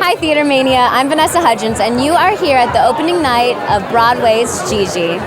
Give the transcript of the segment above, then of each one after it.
Hi Theater Mania, I'm Vannessa Haдженс, and you are here at the opening night of Broadway's Gigi.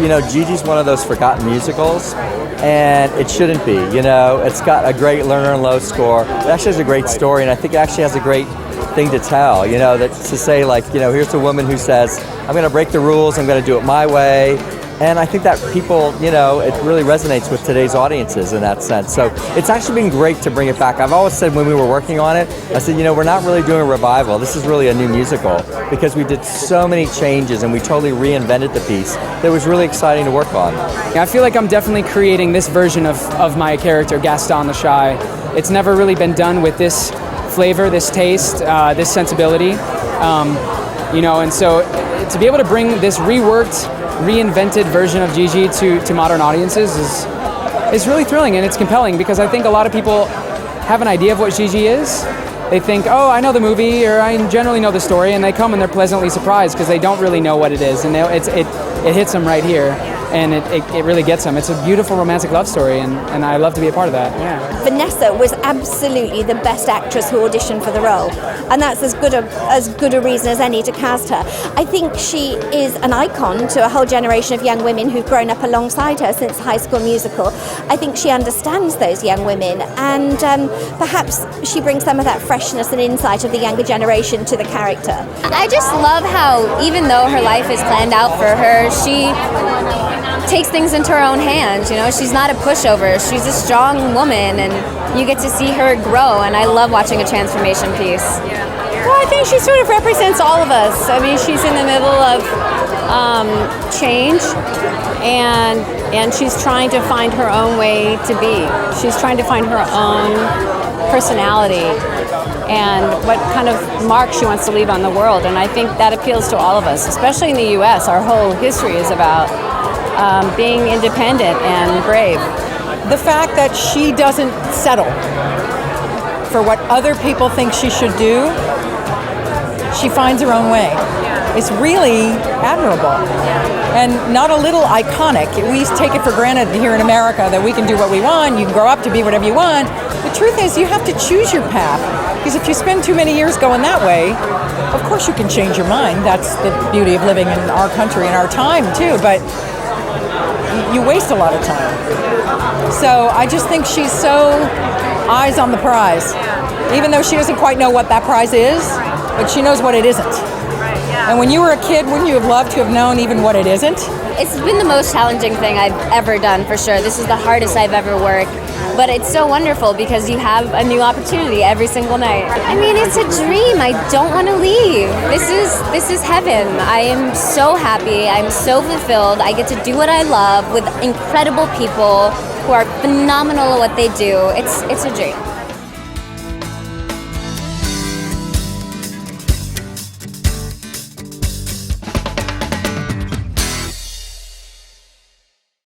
You know, Gigi's one of those forgotten musicals, and it shouldn't be. You know, it's got a great Lerner and Loewe score. It actually has a great story, and I think it actually has a great thing to tell. You know, that to say like, you know, here's a woman who says, I'm going to break the rules, I'm going to do it my way. And I think that people, you know, it really resonates with today's audiences in that sense. So it's actually been great to bring it back. I've always said when we were working on it, I said, you know, we're not really doing a revival. This is really a new musical because we did so many changes and we totally reinvented the piece that was really exciting to work on. I feel like I'm definitely creating this version of my character, Gaston the Shy. It's never really been done with this flavor, this taste, this sensibility. You know, and so to be able to bring this reworked, reinvented version of Gigi to modern audiences is really thrilling, and it's compelling because I think a lot of people have an idea of what Gigi is. They think, oh, I know the movie, or I generally know the story, and they come and they're pleasantly surprised because they don't really know what it is, and it hits them right here, and it really gets them. It's a beautiful romantic love story, and I love to be a part of that. Yeah. Vannessa was absolutely the best actress who auditioned for the role, and that's as good a reason as any to cast her. I think she is an icon to a whole generation of young women who've grown up alongside her since High School Musical. I think she understands those young women, and perhaps she brings some of that freshness and insight of the younger generation to the character. I just love how even though her life is planned out for her, she takes things into her own hands. You know, she's not a pushover. She's a strong woman, and you get to see her grow, and I love watching a transformation piece. Well, I think she sort of represents all of us. I mean, she's in the middle of change, and she's trying to find her own way to be. She's trying to find her own personality and what kind of mark she wants to leave on the world, and I think that appeals to all of us, especially in the U.S. Our whole history is about being independent and brave. The fact that she doesn't settle for what other people think she should do, she finds her own way. It's really admirable and not a little iconic. We take it for granted here in America that we can do what we want, you can grow up to be whatever you want. The truth is you have to choose your path, because if you spend too many years going that way, of course you can change your mind. That's the beauty of living in our country and our time too, but you waste a lot of time. So I just think she's so eyes on the prize. Even though she doesn't quite know what that prize is, but she knows what it isn't. And when you were a kid, wouldn't you have loved to have known even what it isn't? It's been the most challenging thing I've ever done, for sure. This is the hardest I've ever worked. But it's so wonderful because you have a new opportunity every single night. I mean, it's a dream. I don't want to leave. This is heaven. I am so happy. I'm so fulfilled. I get to do what I love with incredible people who are phenomenal at what they do. It's a dream.